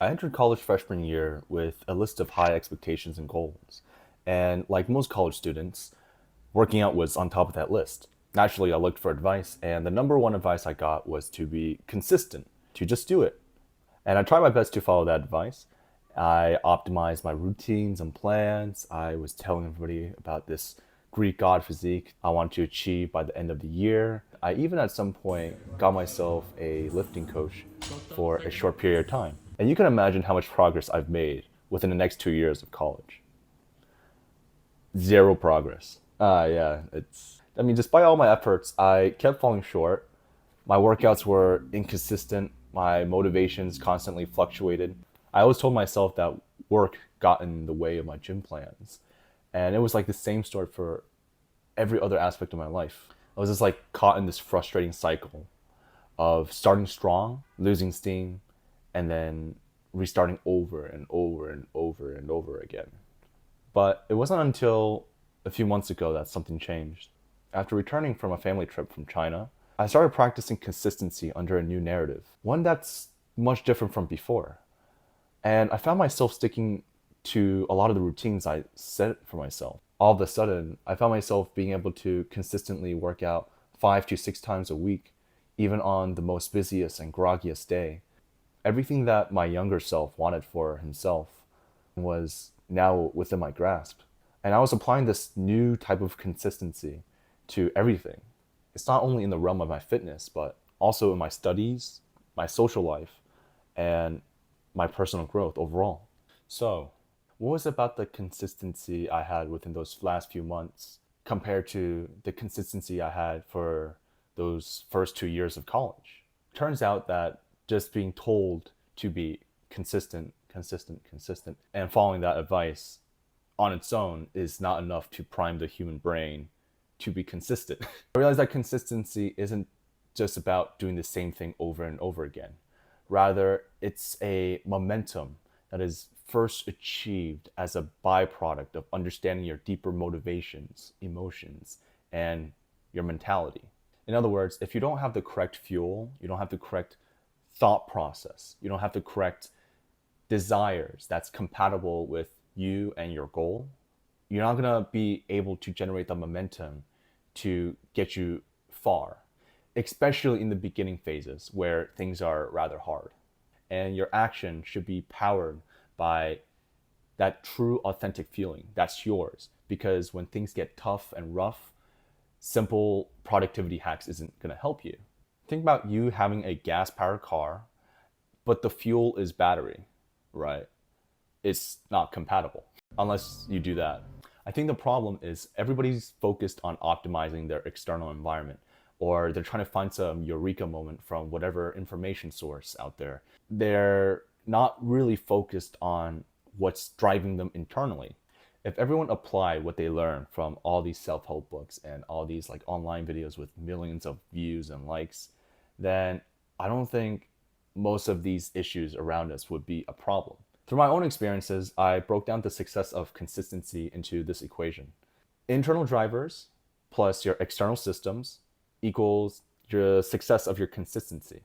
I entered college freshman year with a list of high expectations and goals. And like most college students, working out was on top of that list. Naturally, I looked for advice, and the number one advice I got was to be consistent, to just do it. And I tried my best to follow that advice. I optimized my routines and plans. I was telling everybody about this Greek god physique I want to achieve by the end of the year. I even at some point got myself a lifting coach for a short period of time. And you can imagine how much progress I've made within the next 2 years of college. Zero progress. Yeah, I mean, despite all my efforts, I kept falling short. My workouts were inconsistent. My motivations constantly fluctuated. I always told myself that work got in the way of my gym plans. And it was like the same story for every other aspect of my life. I was just like caught in this frustrating cycle of starting strong, losing steam, and then restarting over and over and over and over again. But it wasn't until a few months ago that something changed. After returning from a family trip from China, I started practicing consistency under a new narrative, one that's much different from before. And I found myself sticking to a lot of the routines I set for myself. All of a sudden, I found myself being able to consistently work out 5 to 6 times a week, even on the most busiest and groggiest day. Everything that my younger self wanted for himself was now within my grasp. And I was applying this new type of consistency to everything. It's not only in the realm of my fitness, but also in my studies, my social life, and my personal growth overall. So, what was it about the consistency I had within those last few months compared to the consistency I had for those first 2 years of college? Turns out that just being told to be consistent, and following that advice on its own is not enough to prime the human brain to be consistent. I realized that consistency isn't just about doing the same thing over and over again. Rather, it's a momentum that is first achieved as a byproduct of understanding your deeper motivations, emotions, and your mentality. In other words, if you don't have the correct fuel, you don't have the correct thought process, you don't have the correct desires that's compatible with you and your goal, you're not gonna be able to generate the momentum to get you far, especially in the beginning phases where things are rather hard. And your action should be powered by that true, authentic feeling that's yours. Because when things get tough and rough, simple productivity hacks isn't gonna help you. Think about you having a gas powered car, but the fuel is battery, right? It's not compatible unless you do that. I think the problem is everybody's focused on optimizing their external environment, or they're trying to find some eureka moment from whatever information source out there. They're not really focused on what's driving them internally. If everyone applied what they learned from all these self-help books and all these like online videos with millions of views and likes, then I don't think most of these issues around us would be a problem. Through my own experiences, I broke down the success of consistency into this equation. Internal drivers plus your external systems equals your success of your consistency.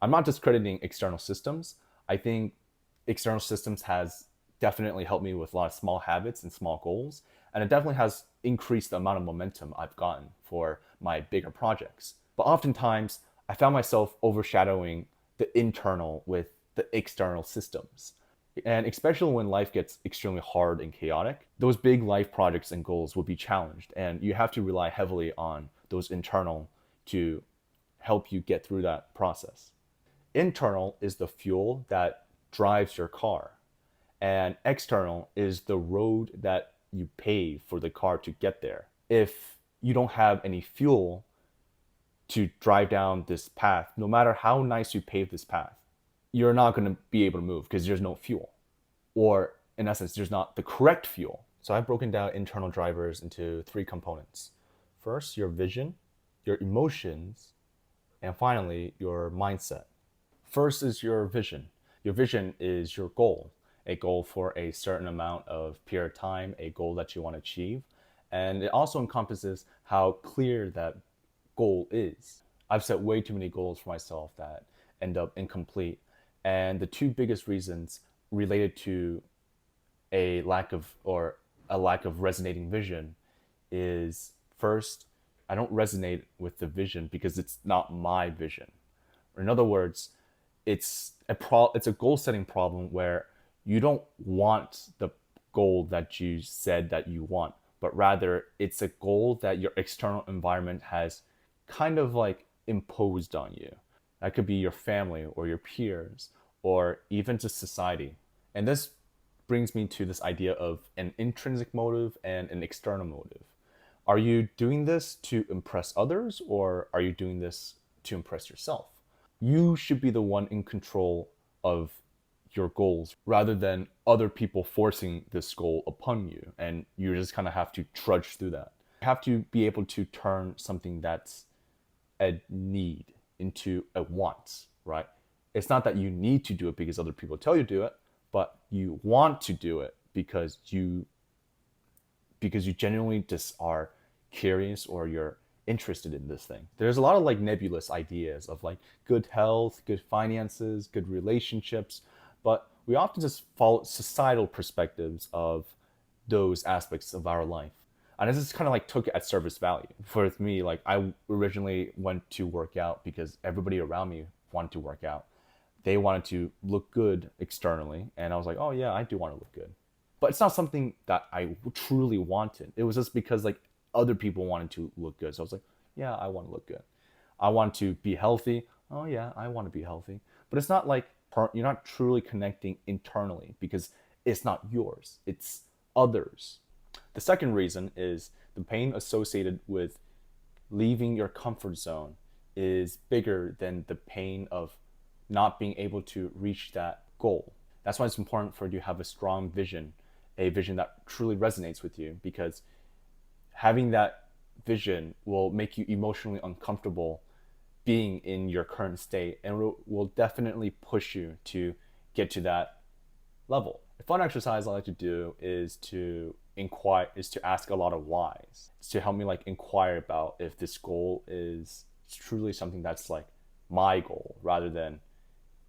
I'm not discrediting external systems. I think external systems has definitely helped me with a lot of small habits and small goals, and it definitely has increased the amount of momentum I've gotten for my bigger projects. But oftentimes, I found myself overshadowing the internal with the external systems. And especially when life gets extremely hard and chaotic, those big life projects and goals will be challenged, and you have to rely heavily on those internal to help you get through that process. Internal is the fuel that drives your car, and external is the road that you pave for the car to get there. If you don't have any fuel to drive down this path, no matter how nice you pave this path, you're not going to be able to move because there's no fuel. Or, in essence, there's not the correct fuel. So I've broken down internal drivers into three components. First, your vision, your emotions, and finally, your mindset. First is your vision. Your vision is your goal, a goal for a certain amount of period of time, a goal that you want to achieve. And it also encompasses how clear that goal is. I've set way too many goals for myself that end up incomplete. And the two biggest reasons related to a lack of or a lack of resonating vision is first, I don't resonate with the vision because it's not my vision. Or in other words, it's a goal setting problem where you don't want the goal that you said that you want, but rather it's a goal that your external environment has kind of like imposed on you. That could be your family or your peers or even just society. And this brings me to this idea of an intrinsic motive and an external motive. Are you doing this to impress others or are you doing this to impress yourself? You should be the one in control of your goals rather than other people forcing this goal upon you. And you just kind of have to trudge through that. You have to be able to turn something that's a need into a want, right? It's not that you need to do it because other people tell you to do it, but you want to do it because you genuinely just are curious or you're interested in this thing. There's a lot of like nebulous ideas of like good health, good finances, good relationships, but we often just follow societal perspectives of those aspects of our life. And this is kind of like took at surface value. For me, like I originally went to work out because everybody around me wanted to work out. They wanted to look good externally, and I was like, oh yeah, I do want to look good. But it's not something that I truly wanted. It was just because like other people wanted to look good. So I was like, yeah, I want to look good. I want to be healthy. Oh yeah, I want to be healthy. But it's not like you're not truly connecting internally because it's not yours. It's others. The second reason is the pain associated with leaving your comfort zone is bigger than the pain of not being able to reach that goal. That's why it's important for you to have a strong vision, a vision that truly resonates with you, because having that vision will make you emotionally uncomfortable being in your current state and will definitely push you to get to that level. A fun exercise I like to do is to ask a lot of whys. It's to help me like inquire about if this goal is truly something that's like my goal rather than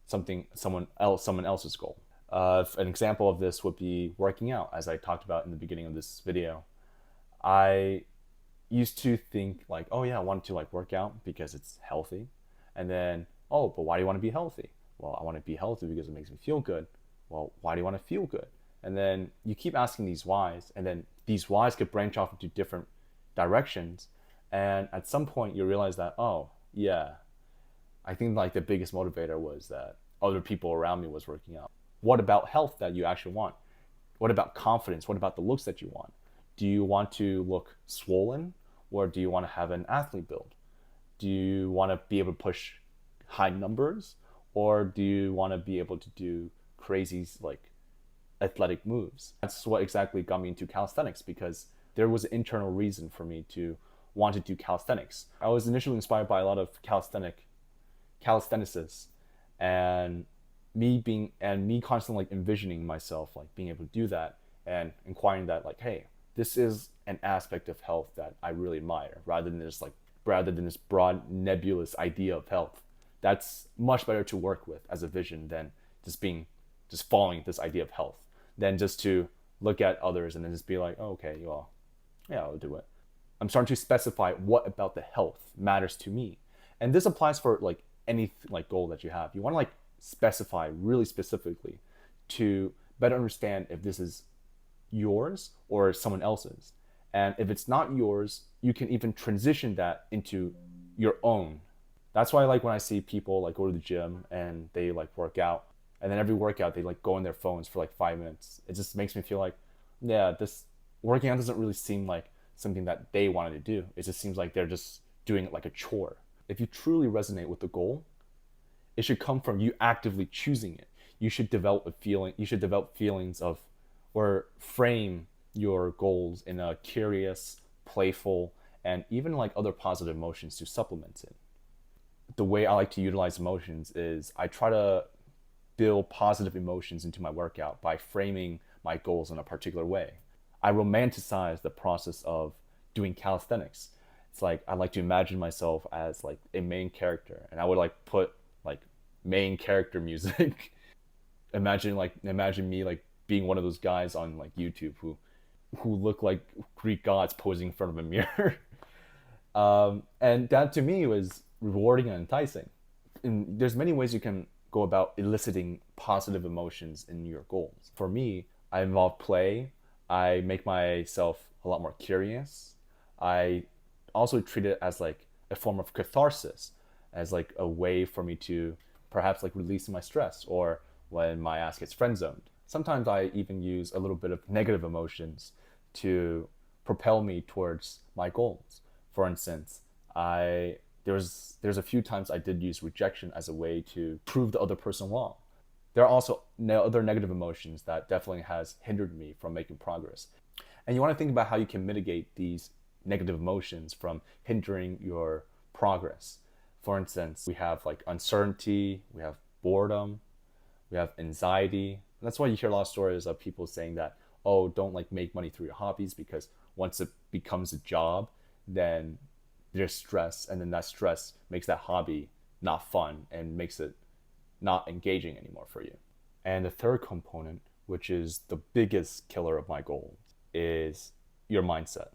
someone else's goal. An example of this would be working out, as I talked about in the beginning of this video. I used to think like, oh yeah, I wanted to like work out because it's healthy. And then, oh, but why do you want to be healthy? Well, I want to be healthy because it makes me feel good. Well, why do you want to feel good? And then you keep asking these whys, and then these whys could branch off into different directions. And at some point you realize that, oh yeah, I think like the biggest motivator was that other people around me was working out. What about health that you actually want? What about confidence? What about the looks that you want? Do you want to look swollen or do you want to have an athlete build? Do you want to be able to push high numbers or do you want to be able to do crazy like athletic moves? That's what exactly got me into calisthenics, because there was an internal reason for me to want to do calisthenics. I was initially inspired by a lot of calisthenics and me constantly like envisioning myself like being able to do that and inquiring that like, hey, this is an aspect of health that I really admire rather than this broad nebulous idea of health. That's much better to work with as a vision than just following this idea of health, than just to look at others and then just be like, oh, okay, well, yeah, I'll do it. I'm starting to specify what about the health matters to me. And this applies for like any like goal that you have. You want to like specify really specifically to better understand if this is yours or someone else's. And if it's not yours, you can even transition that into your own. That's why like when I see people like go to the gym and they like work out, and then every workout they like go on their phones for like 5 minutes. It just makes me feel like, yeah, this working out doesn't really seem like something that they wanted to do. It just seems like they're just doing it like a chore. If you truly resonate with the goal, it should come from you actively choosing it. You should develop feelings of, or frame your goals in a curious, playful, and even like other positive emotions to supplement it. The way I like to utilize emotions is I try to build positive emotions into my workout by framing my goals in a particular way. I romanticize the process of doing calisthenics. It's like I like to imagine myself as like a main character, and I would like put like main character music. Imagine me like being one of those guys on like YouTube who look like Greek gods posing in front of a mirror. And that to me was rewarding and enticing. And there's many ways you can go about eliciting positive emotions in your goals. For me, I involve play. I make myself a lot more curious. I also treat it as like a form of catharsis, as like a way for me to perhaps like release my stress, or when my ass gets friend zoned. Sometimes I even use a little bit of negative emotions to propel me towards my goals. For instance, I there's a few times I did use rejection as a way to prove the other person wrong. There are also other negative emotions that definitely has hindered me from making progress. And you want to think about how you can mitigate these negative emotions from hindering your progress. For instance, we have like uncertainty, we have boredom, we have anxiety. And that's why you hear a lot of stories of people saying that, oh, don't like make money through your hobbies, because once it becomes a job, then there's stress, and then that stress makes that hobby not fun and makes it not engaging anymore for you. And the third component, which is the biggest killer of my goals, is your mindset.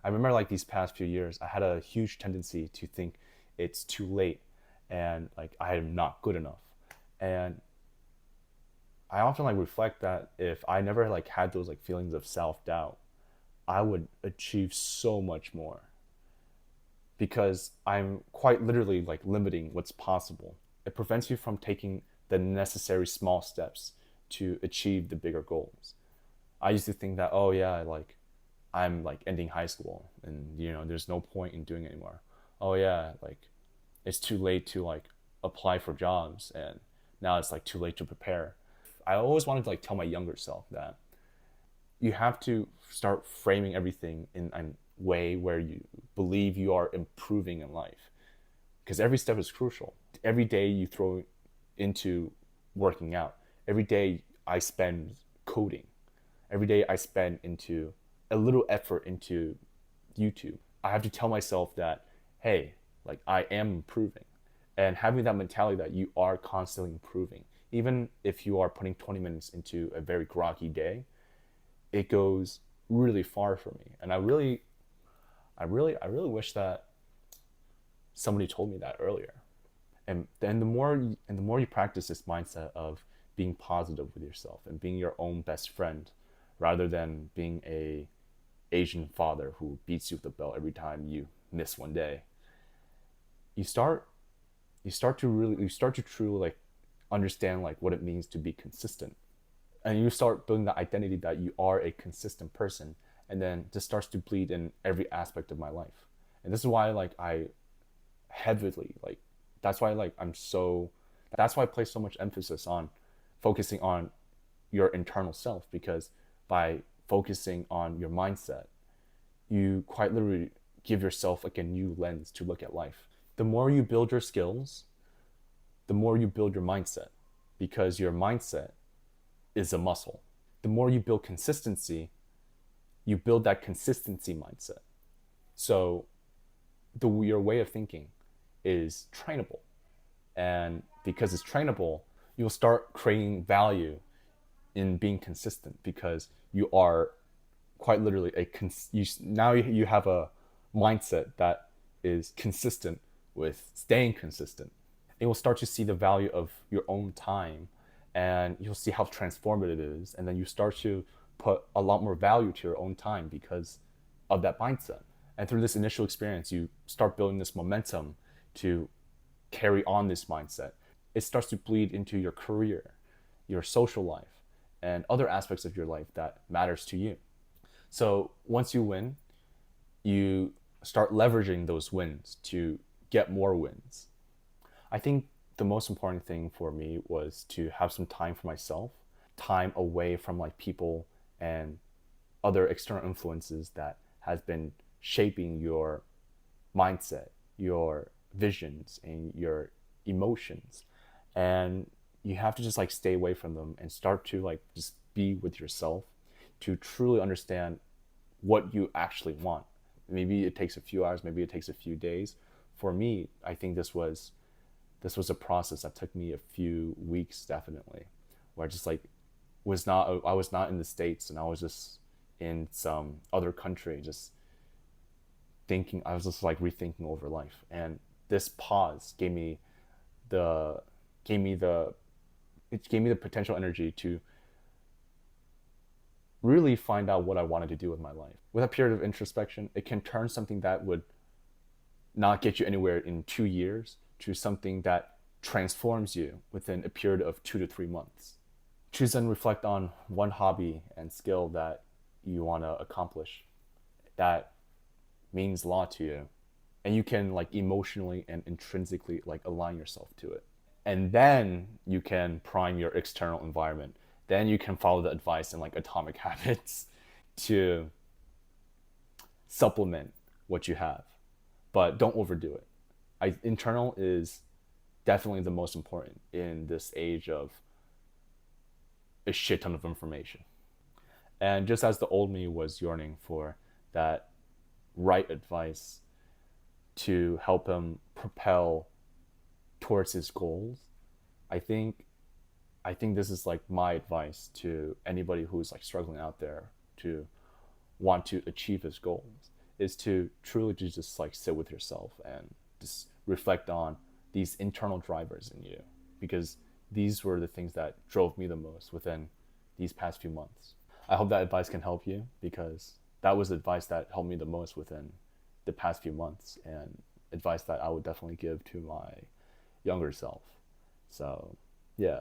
I remember like these past few years, I had a huge tendency to think it's too late and like I am not good enough. And I often like reflect that if I never like had those like feelings of self-doubt, I would achieve so much more, because I'm quite literally like limiting what's possible. It prevents you from taking the necessary small steps to achieve the bigger goals. I used to think that, oh yeah, like I'm like ending high school and there's no point in doing it anymore. Oh yeah, like it's too late to like apply for jobs, and now it's like too late to prepare. I always wanted to like tell my younger self that you have to start framing everything in a way where you believe you are improving in life, because every step is crucial. Every day you throw into working out, every day I spend coding, every day I spend into a little effort into YouTube. I have to tell myself that, hey, like I am improving, and having that mentality that you are constantly improving, even if you are putting 20 minutes into a very groggy day, it goes really far for me. And I really wish that somebody told me that earlier. And then the more you practice this mindset of being positive with yourself and being your own best friend, rather than being a Asian father who beats you with a belt every time you miss one day, you start to truly like understand like what it means to be consistent. And you start building the identity that you are a consistent person, and then this starts to bleed in every aspect of my life. And this is why like I heavily like that's why I place so much emphasis on focusing on your internal self, because by focusing on your mindset, you quite literally give yourself like a new lens to look at life. The more you build your skills, the more you build your mindset, because your mindset is a muscle. The more you build consistency, you build that consistency mindset. So your way of thinking is trainable. And because it's trainable, you'll start creating value in being consistent, because you are quite literally now you have a mindset that is consistent with staying consistent. You will start to see the value of your own time, and you'll see how transformative it is, and then you start to put a lot more value to your own time because of that mindset. And through this initial experience, you start building this momentum to carry on this mindset. It starts to bleed into your career, your social life, and other aspects of your life that matters to you. So once you win, you start leveraging those wins to get more wins. I think the most important thing for me was to have some time for myself, time away from like people and other external influences that has been shaping your mindset, your visions, and your emotions. And you have to just like stay away from them and start to like just be with yourself to truly understand what you actually want. Maybe it takes a few hours, maybe it takes a few days. For me, I think this was this was a process that took me a few weeks, definitely, where I just like I was not in the States, and I was just in some other country, just thinking. I was just like rethinking over life, and this pause the gave me the it gave me the potential energy to really find out what I wanted to do with my life. With a period of introspection, it can turn something that would not get you anywhere in 2 years to something that transforms you within a period of 2 to 3 months. Choose and reflect on one hobby and skill that you want to accomplish that means a lot to you, and you can like emotionally and intrinsically like align yourself to it. And then you can prime your external environment. Then you can follow the advice in like Atomic Habits to supplement what you have, but don't overdo it. Internal is definitely the most important in this age of a shit ton of information. And just as the old me was yearning for that right advice to help him propel towards his goals, I think this is like my advice to anybody who's like struggling out there to want to achieve his goals, is to truly just like sit with yourself and just reflect on these internal drivers in you, because these were the things that drove me the most within these past few months. I hope that advice can help you, because that was advice that helped me the most within the past few months, and advice that I would definitely give to my younger self. So yeah,